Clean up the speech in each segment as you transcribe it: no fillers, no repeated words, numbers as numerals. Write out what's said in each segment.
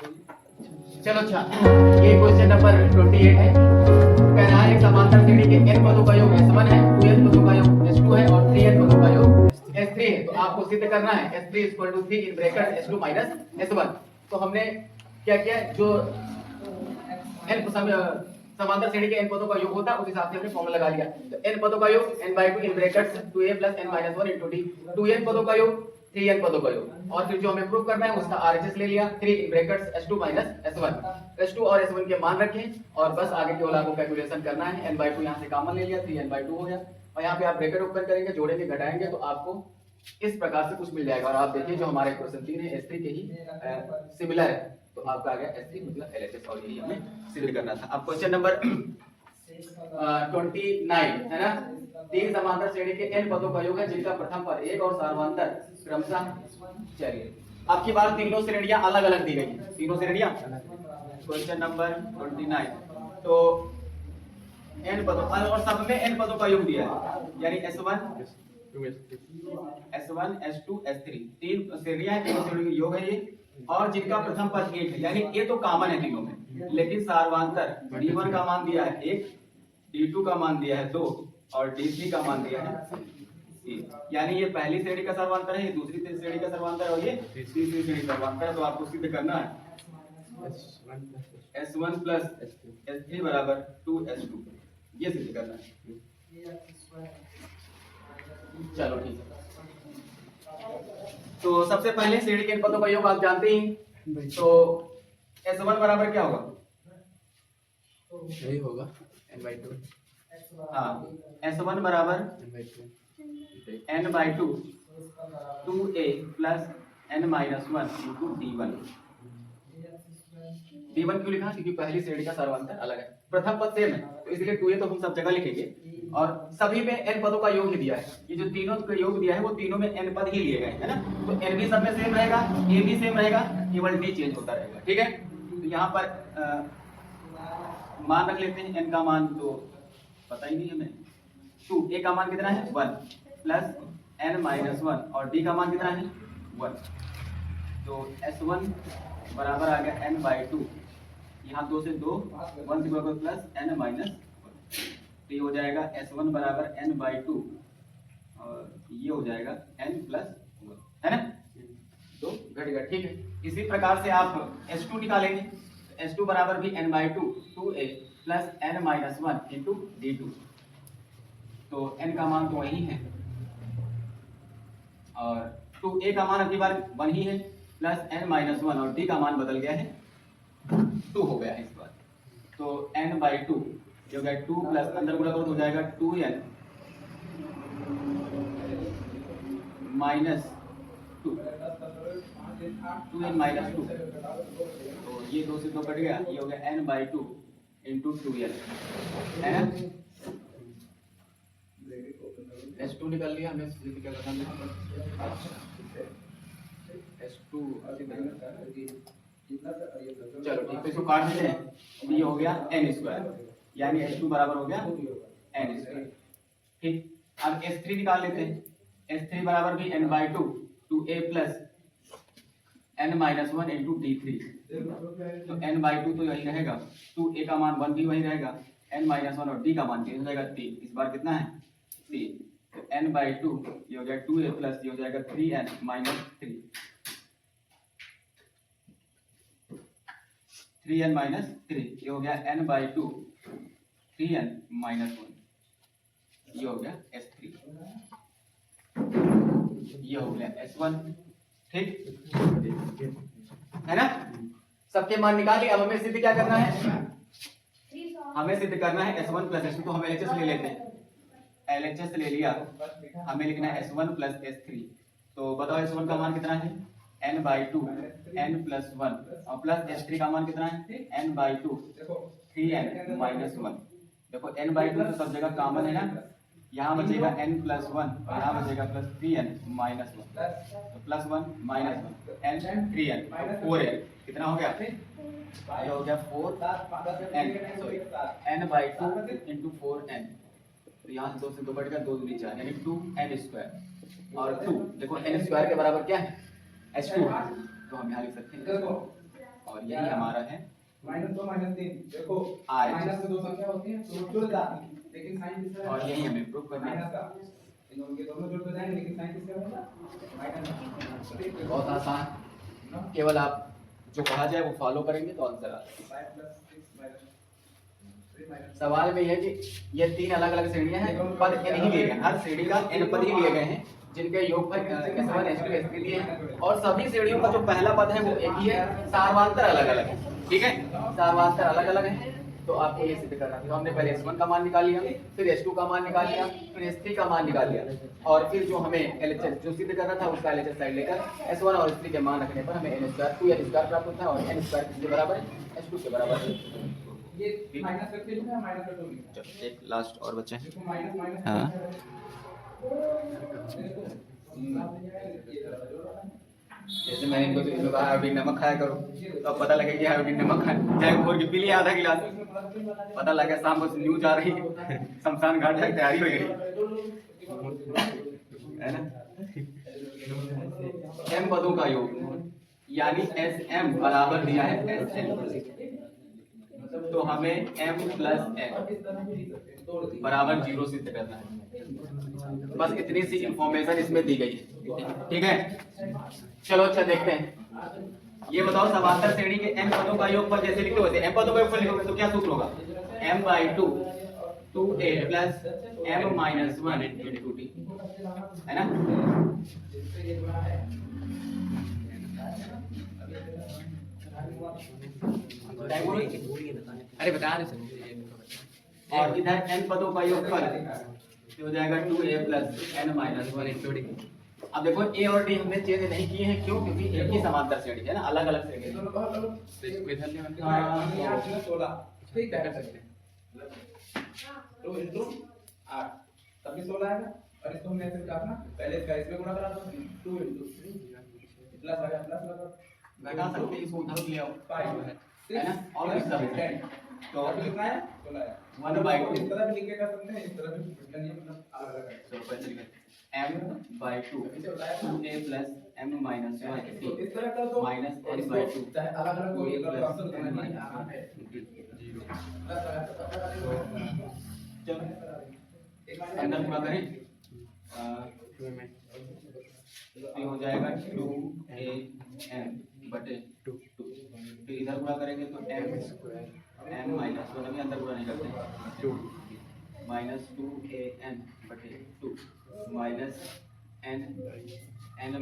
चलो अच्छा, ये क्वेश्चन नंबर 28 है। कह रहा है एक समांतर श्रेणी के n पदों का योग s1 है, 2n पदों का योग s2 है और 3n पदों का योग s3 है। तो आपको सिद्ध करना है s3 = 3 in bracket s2 - s1। तो हमने क्या किया, जो n समांतर श्रेणी के n पदों का योग होता है उस हिसाब से हमने फॉर्मूला लगा लिया। तो n पदों का योग n/2 in bracket 2a + n - 1 * d, 2n पदों का योग 3n पदों का योग, और फिर जो हमें प्रूफ करना है उसका RHS ले लिया, 3 in brackets s2 - s1। s2 और s1 के मान रखें और बस आगे केवल आपको कैलकुलेशन करना है। n/2 यहाँ से कॉमन ले लिया, 3n/2 हो गया, और यहाँ पे आप ब्रैकेट ओपन करेंगे, जोड़ेंगे, घटाएंगे तो आपको इस प्रकार से कुछ मिल जाएगा। और आप देखिए जो हमारे क्वेश्चन 3 है s3 के ही सिमिलर है, तो आपका आ गया s3 मतलब LHS, और यही हमें सिद्ध करना था। अब क्वेश्चन नंबर 29 है ना। तीन समांतर श्रेणी के n पदों का योग है जिनका प्रथम पद एक और सार्वधातुक क्रमशः, चलिए आपकी बार तीनों श्रेणियां अलग अलग दी गई हैं, तीनों श्रेणियां। क्वेश्चन नंबर 29, तो n पदों और सब में n पदों का योग दिया है, यानी s1 s2 s3, तीन श्रेणियां हैं, तीनों श्रेणियों का योग है ये, और जिनका प्रथम पद 1 है, यानी ये तो कॉमन है तीनों में, लेकिन सार्वधातुक d1 का मान दिया है 1, d2 का मान दिया है 2 और d3 का मान दिया है 3। यानी ये पहली श्रेणी का सर्वांतर है, ये दूसरी श्रेणी का सर्वांतर है और ये तीसरी श्रेणी का सर्वांतर है। तो आपको सिद्ध करना है s1 + s3 = 2s2, ये सिद्ध करना है। चलो ठीक है, तो सबसे पहले श्रेणी के पदों का योग आप जानते ही, तो s1 बराबर क्या होगा, यही होगा n/2। हाँ, s1 बराबर n/2 2a + n - 1 * d1। d1 क्यों लिखा, क्योंकि पहली श्रेणी का सर्वांतर अलग है, प्रथम पद सेम है, तो इसलिए 2a तो हम सब जगह लिखेंगे, और सभी में n पदों का योग ही दिया है। ये जो तीनों का योग दिया है वो तीनों में n पद ही लिए गए हैं ना, तो n भी सब में सेम रहेगा, a भी सेम रहेगा, केवल d चेंज होता रहेगा। ठीक है, तो यहाँ पर मान रख लेते हैं, n का मान तो पता ही नहीं हमें, 2, a का मान कितना है 1 + n - 1 और d का मान कितना है 1, तो s1 बराबर आ गया n/2, यहाँ 2 से 2 1 से गुणा प्लस n - 1, तो ये हो जाएगा s1 बराबर n/2 और ये हो जाएगा n + 1, है ना, तो घट गया। ठीक है, इसी प्रकार से आप s2 निकालेंगे, s2 बराबर भी n/2 2a + n - 1 * d2, तो n का मान तो वही है और 2a का मान अगली बार 1 ही है, प्लस n - 1 और d का मान बदल गया है 2 हो गया है इस बार, तो n/2 जो है 2 + अंदर गुणा करो तो हो जाएगा 2n - 2 तो ये 2 से 2 कट गया, ये हो गया n/2 * 2n, है ना। s2 निकाल लिया, हमें क्या करना है, s2 चलो ठीक है, इसको काट देते हैं, तो ये हो गया n², यानी s2 बराबर हो गया n²। ठीक, अब s3 निकाल लेते हैं, s3 बराबर भी n/2 2a + n - 1 * d3, तो n/2 तो यही रहेगा, 2a का मान 1 भी वही रहेगा, n - 1 और d का मान चेंज हो जाएगा 3, इस बार कितना है 3, तो n/2 ये हो जाएगा 2a + ये हो जाएगा 3n - 3, 3n - 3, ये हो गया n/2 3n - 1, ये हो गया s3, ये हो गया s1। ठीक है ना, सबके मान निकाल लिए। अब हमें सिद्ध क्या करना है, हमें सिद्ध करना है s1 + s2, तो हम LHS ले लेते हैं, LHS ले लिया, हमें लिखना है s1 + s3, तो बताओ s1 का मान कितना है n/2 n + 1 और प्लस s3 का मान कितना है n/2 3n - 1। देखो n/2 तो सब जगह कॉमन है ना, यहाँ बचेगा n + 1 और यहाँ बचेगा प्लस 3n - 1, तो +1 - 1 n 3n तो 4n, कितना हो गया, ये हो गया 4n, सॉरी n/2 * 4n, तो यहाँ से 2 से 2 कट गया, 2 दूनी 4, यानी 2n² और 2, देखो n² के बराबर क्या है s2, तो हम यहाँ लिख सकते हैं, और यही हमारा है -2 -3 देखो RHS। माइनस में दो संख्या होती है तो जुड़ जाती है लेकिन साइन किसका और यही हमें प्रूव करना है। माइनस का इन दोनों के दोनों जुड़ तो जाएंगे लेकिन साइन किसका होगा माइनस। बहुत आसान, केवल आप जो कहा जाए वो फॉलो करेंगे तो आंसर आ जाएगा। 5 + 6 -3 सवाल में यह है कि ये तीन अलग अलग श्रेणियां हैं, पद n ही लिए गए, हर श्रेणी का n पद ही लिए गए हैं जिनके योग पर S1 S2 S3 लिए हैं और सभी श्रेणियों का जो पहला पद है वो एक ही है, सारवांतर अलग अलग है। ठीक है, सारवांतर अलग अलग है तो आपको ये सिद्ध करना है। तो हमने पहले S1 का मान निकाल लिया, फिर S2 का मान निकाल लिया, फिर S3 का मान निकाल लिया और फिर जो हमें LHS जो सिद्ध करना था उसका LHS साइड लेकर S1 और S3 के मान रखने पर हमें n स्क्वायर 2n स्क्वायर प्राप्त होता है और n स्क्वायर किसके बराबर है, S2 के बराबर है। ये माइनस करके लिखा है माइनस कर दो चलो एक लास्ट और बचे हैं। देखो माइनस माइनस हाँ। जैसे मैंने इनको तो कहा हाइब्रिड नमक खाया करो तो अब पता लगे कि हाइब्रिड नमक खाए, चाहे घोर के पी लिया आधा गिलास, पता लगा शाम को न्यूज आ रही है शमशान घाट की तैयारी हो गई है ना। m पदों का योग यानी SM बराबर दिया है SN, तो हमें m + n बराबर 0 सिद्ध करना है। बस इतनी सी इंफॉर्मेशन इसमें दी गई है। ठीक है, चलो अच्छा देखते हैं। ये बताओ समांतर श्रेणी के n पदों का योगफल जैसे लिखते हो वैसे m पदों का योगफल लिखोगे तो क्या सूत्र होगा, m/2 2a + m - 1 × 2t, है ना। अरे बता रहे सर। और इधर n पदों का योगफल हो जाएगा 2a + n - 1 × d। अब देखो a और d हमने चेंज नहीं किए हैं, क्यों, क्योंकि एक ही समांतर श्रेणी है ना, अलग अलग श्रेणी है। तो इसको इधर ले आके हाँ 16 ठीक है कर सकते हैं 2 × 8 तब भी 16 आएगा और इसको हमने ऐसे काटना पहले इसका इसमें गुणा करा दो 2 × 3 प्लस आ गया प्लस लगा घटा सकते हैं, इसको उधर ले आओ 5 है ना, और किस तरह से 10 तो अब कितना है 16 है 1/2 इस तरह भी लिख के कर सकते हैं, इस तरह भी मतलब अलग अलग है चलो पहले लिखें m/2 2a + m - 1 तो इस तरह कर दो -n/2 चाहे अलग अलग हो ये तो आंसर n करना नहीं - आना है 0। चलो अंदर पूरा करें, ये हो जाएगा 2am/2, फिर इधर पूरा करेंगे तो m - 1 अभी अंदर पूरा नहीं करते हैं, 2 - 2am/2 माइनस n - 1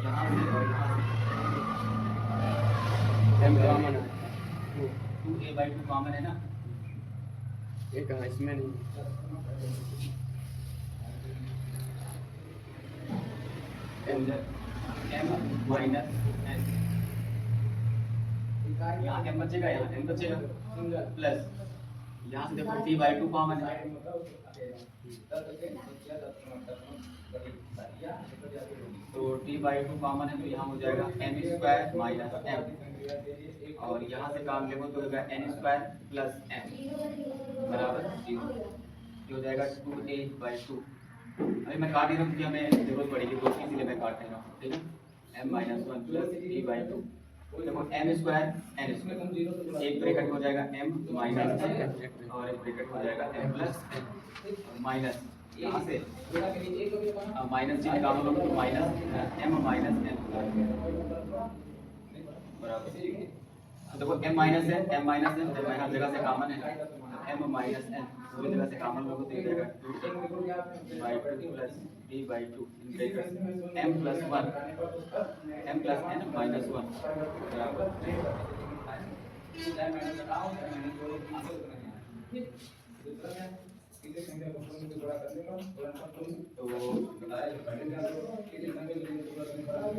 यहाँ से और यहाँ से m कॉमन है 2a/2 कॉमन है ना, ये कहाँ इसमें नहीं m - n यहाँ m बचेगा, यहाँ n बचेगा प्लस यहाँ से देखो t/2 कॉमन है तो t/2 कॉमन है तो यहाँ हो जाएगा m² - m और यहाँ से काम लेंगे तो होगा n² + m बराबर 0, जो हो जाएगा 2a/2। अभी मैं काट ही रहा हूँ क्योंकि हमें जरूरत पड़ेगी तो इसीलिए मैं काट रहा हूँ, ठीक है। m - 1 + t/2 देखो m² n² एक ब्रैकेट हो जाएगा m - n और एक ब्रैकेट हो जाएगा m + माइनस यहाँ से माइनस जी निकालो लोग तो माइनस m - n बराबर देखो m माइनस है m माइनस है जब हर जगह से कॉमन है m माइनस n पूरी जगह से कॉमन लोगों तो ये जाएगा 2a/2 plus d/2 m plus 1 m plus n minus 1 बराबर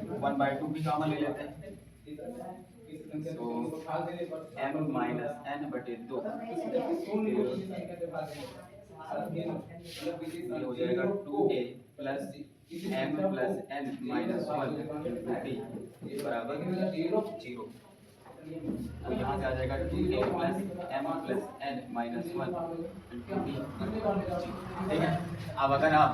तो 1/2 भी कॉमन ले लेते हैं तो m माइनस n/2 ये हो जाएगा 2a plus m plus n minus 1 d बराबर 0। तो यहाँ से आ जाएगा 2a plus m plus n minus 1 d, ठीक है। अब अगर आप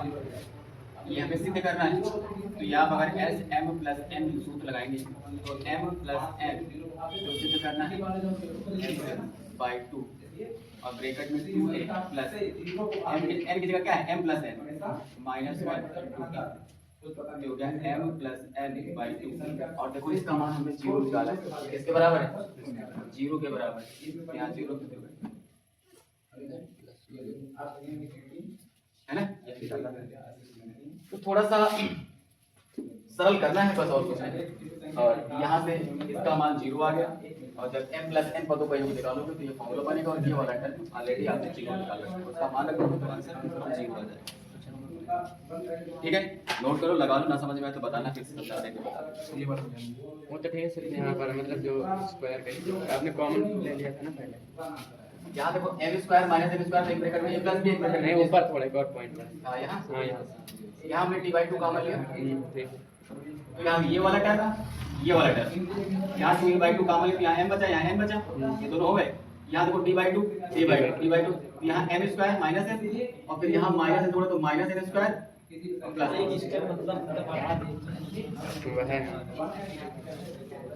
ये हमें सिद्ध करना है। तो यहाँ पर अगर एस एम प्लस एन सूत्र लगाएंगे तो एम प्लस एन तो सिद्ध करना है बाई 2 और ब्रैकेट में 2a प्लस एन की जगह क्या है m प्लस एन माइनस 1 हो गया m प्लस एन बाई 2। और देखो इसका मान हमने 0 निकाला है, किसके बराबर है 0 के बराबर, यहाँ 0 है ना। तो थोड़ा सा सरल करना है बस और कुछ नहीं। और यहाँ से इसका मान 0 आ गया और जब m प्लस n पदों का योग निकालोगे तो ये फॉर्मूला बनेगा और ये वाला टर्म ऑलरेडी आपने 0 निकाला है, उसका मान रख दो तो आंसर 0 आ जाएगा। ठीक है, नोट करो, लगा लो, ना समझ में आए तो बताना, फिर से समझा देंगे बता दो। वो तो ठीक है सर, यहाँ पर मतलब जो स्क्वायर का आपने कॉमन ले लिया था ना पहले, यहाँ देखो m square minus m square एक ब्रैकेट में, ये प्लस b एक ब्रैकेट नहीं में, ऊपर थोड़ा एक और पॉइंट पर। हां यहाँ हाँ यहाँ यहाँ हमने d/2 कॉमन लिया, ठीक। तो यहाँ ये वाला टर्म ये वाला टर्म, यहाँ 2a/2 कॉमन लिया तो यहाँ m बचा, यहाँ n बचा, ये दोनों हो गए। यहाँ देखो d/2 d/2 यहाँ m स्क्वायर माइनस n और फिर यहाँ माइनस n जोड़ो तो minus n square plus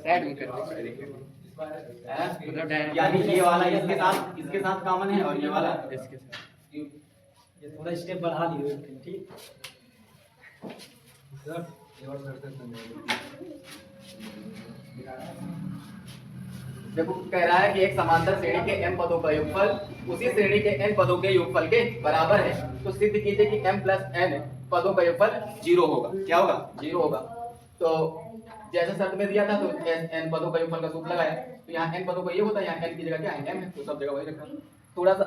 side में कर देखिए, यानी ये वाला इसके साथ कॉमन है और ये वाला इसके साथ। ये थोड़ा स्टेप बढ़ा लिए ठीक। देखो कह रहा है कि एक समांतर श्रेणी के m पदों का योगफल उसी श्रेणी के n पदों के योगफल के बराबर है, तो सिद्ध कीजिए कि m प्लस n पदों का योगफल 0 होगा। क्या होगा 0 होगा। तो जैसे शर्त में दिया था तो n पदों का योगफल का सूत्र लगाया, तो यहाँ n पदों का ये होता है, यहाँ n की जगह क्या है m है, तो सब जगह वही रखा। थोड़ा सा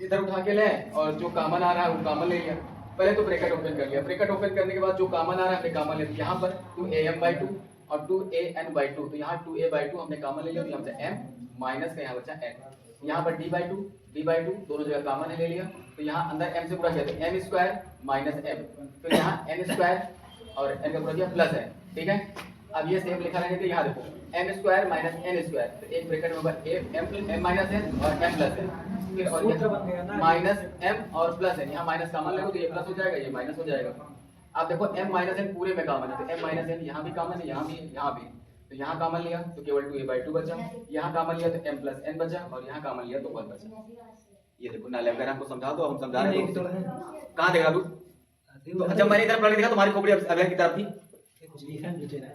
इधर उठा के ले और जो कॉमन आ रहा है वो कॉमन ले लिया। पहले तो ब्रैकेट ओपन कर लिया, ब्रैकेट ओपन करने के बाद जो कॉमन आ रहा है हमने कॉमन ले लिया। यहाँ पर 2am/2 और 2an/2, तो यहाँ 2a/2 हमने कॉमन ले लिया, तो यहाँ से m माइनस का यहाँ बचा n। यहाँ पर d/2 दोनों जगह कॉमन है ले लिया, तो यहाँ अंदर m से पूरा किया तो m स्क्वायर माइनस m, फिर यहाँ n स्क्वायर और n का पूरा किया प्लस है। ठीक है, अब ये सेम लिखा रहेगा, यहाँ देखो m square minus n square, तो एक ब्रैकेट में होगा m माइनस n और m प्लस n, फिर और माइनस m और प्लस n, यहाँ माइनस कॉमन ले लो तो ये प्लस हो जाएगा, ये माइनस हो जाएगा। आप देखो m माइनस n पूरे में कॉमन है, तो m माइनस n यहाँ भी कॉमन है, यहाँ भी, यहाँ भी, तो यहाँ कॉमन लिया तो केवल 2a/2 बचा, यहाँ कॉमन लिया तो m प्लस n बचा और यहाँ कॉमन लिया तो 1 बचा। ये देखो ना, अगर हमको समझा दो, हम समझा रहे हैं, कहाँ देगा तू? तो जब मैंने इधर पढ़ के देखा तुम्हारी खोपड़ी अब अगले की तरफ थी। कुछ लिखा नीचे ना